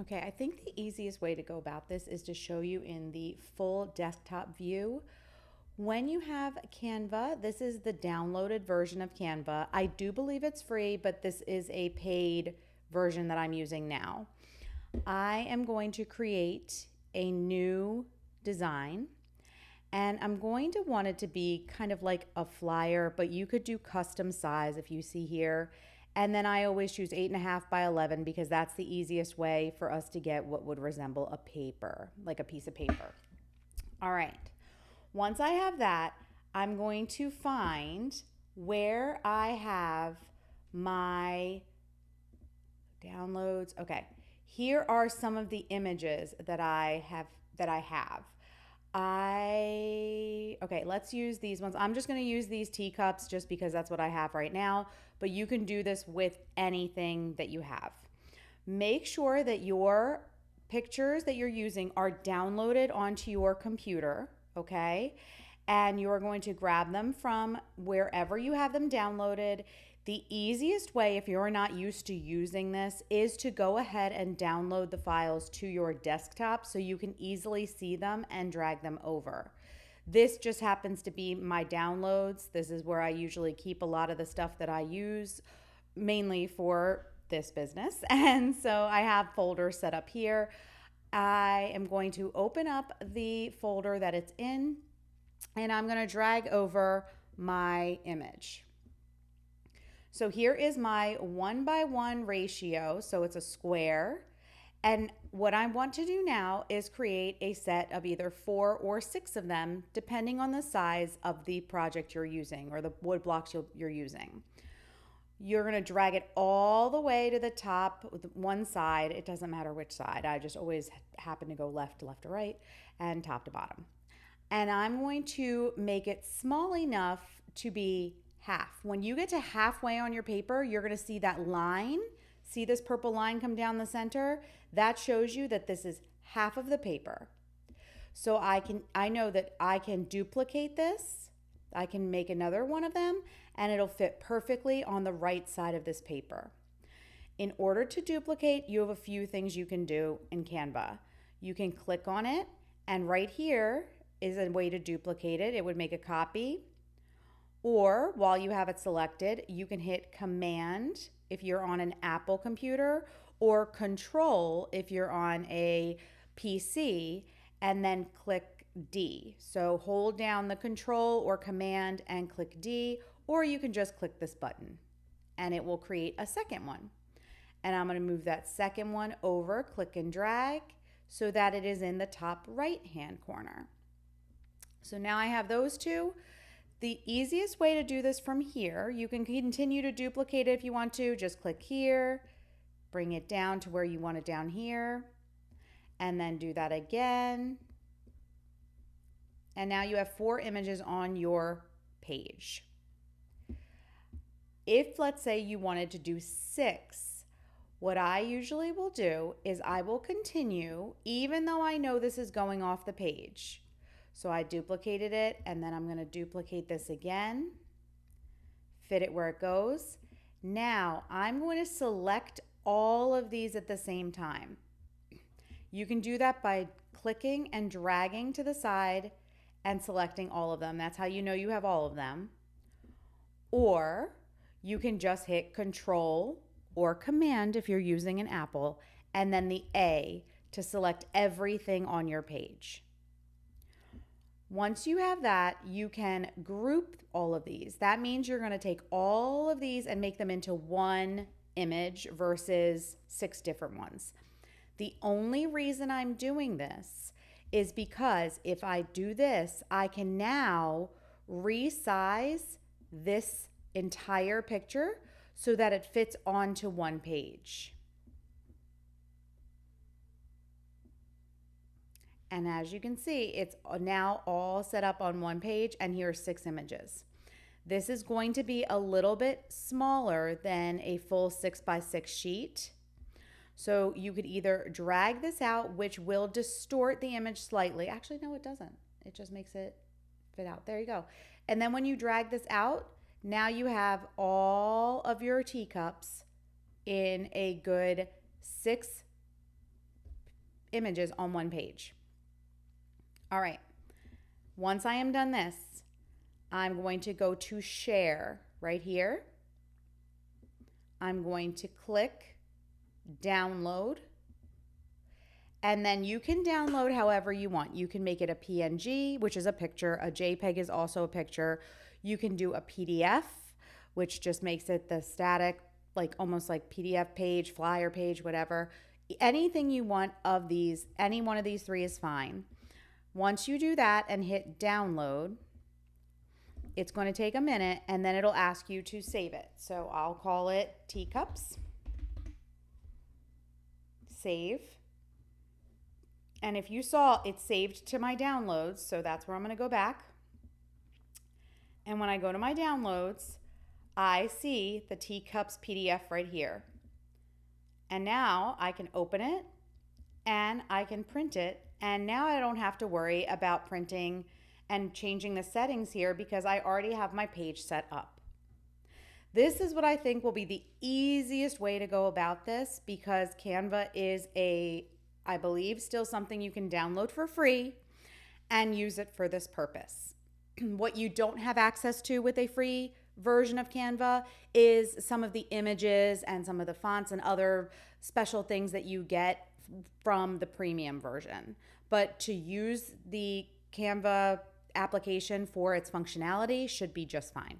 Okay, I think the easiest way to go about this is to show you in the full desktop view. When you have Canva, this is the downloaded version of Canva. I do believe it's free, but this is a paid version that I'm using now. I am going to create a new design, and I'm going to want it to be kind of like a flyer, but you could do custom size if you see here. And then I always choose 8.5 by 11 because that's the easiest way for us to get what would resemble a paper, like a piece of paper. All right. Once I have that, I'm going to find where I have my downloads. Okay. Here are some of the images that I have. Okay, let's use these ones. I'm just going to use these teacups just because that's what I have right now, but you can do this with anything that you have. Make sure that your pictures that you're using are downloaded onto your computer, okay? And you're going to grab them from wherever you have them downloaded. The easiest way, if you're not used to using this, is to go ahead and download the files to your desktop so you can easily see them and drag them over. This just happens to be my downloads. This is where I usually keep a lot of the stuff that I use, mainly for this business. And so I have folders set up here. I am going to open up the folder that it's in, and I'm going to drag over my image. So here is my 1:1 ratio. So it's a square. And what I want to do now is create a set of either 4 or 6 of them, depending on the size of the project you're using or the wood blocks you're using. You're going to drag it all the way to the top with one side. It doesn't matter which side. I just always happen to go left to right and top to bottom. And I'm going to make it small enough to be half. When you get to halfway on your paper, you're going to see that line. See this purple line come down the center? That shows you that this is half of the paper. So I know that I can duplicate this. I can make another one of them and it'll fit perfectly on the right side of this paper. In order to duplicate, you have a few things you can do in Canva. You can click on it, and right here is a way to duplicate it. It would make a copy. Or while you have it selected, you can hit Command if you're on an Apple computer, or Control if you're on a PC, and then click D. So hold down the Control or Command and click D, or you can just click this button and it will create a second one. And I'm going to move that second one over, click and drag, so that it is in the top right hand corner. So now I have those two. The easiest way to do this from here, you can continue to duplicate it if you want to. Just click here, bring it down to where you want it down here, and then do that again. And now you have 4 images on your page. If, let's say, you wanted to do 6, what I usually will do is I will continue even though I know this is going off the page. So I duplicated it, and then I'm going to duplicate this again, fit it where it goes. Now I'm going to select all of these at the same time. You can do that by clicking and dragging to the side and selecting all of them. That's how you know you have all of them. Or you can just hit Control or Command if you're using an Apple, and then the A to select everything on your page. Once you have that, you can group all of these. That means you're going to take all of these and make them into one image versus 6 different ones. The only reason I'm doing this is because if I do this, I can now resize this entire picture so that it fits onto one page. And as you can see, it's now all set up on one page, and here are 6 images. This is going to be a little bit smaller than a full 6x6 sheet. So you could either drag this out, which will distort the image slightly. Actually, no, it doesn't. It just makes it fit out. There you go. And then when you drag this out, now you have all of your teacups in a good 6 images on one page. All right. Once I am done this, I'm going to go to share right here. I'm going to click download. And then you can download however you want. You can make it a PNG, which is a picture. A JPEG is also a picture. You can do a PDF, which just makes it the static, like almost like PDF page, flyer page, whatever. Anything you want of these, any one of these three is fine. Once you do that and hit download, it's going to take a minute and then it'll ask you to save it. So I'll call it teacups. Save. And if you saw, it's saved to my downloads. So that's where I'm going to go back. And when I go to my downloads, I see the teacups PDF right here. And now I can open it and I can print it. And now I don't have to worry about printing and changing the settings here because I already have my page set up. This is what I think will be the easiest way to go about this because Canva is I believe, still something you can download for free and use it for this purpose. What you don't have access to with a free version of Canva is some of the images and some of the fonts and other special things that you get from the premium version. But to use the Canva application for its functionality should be just fine.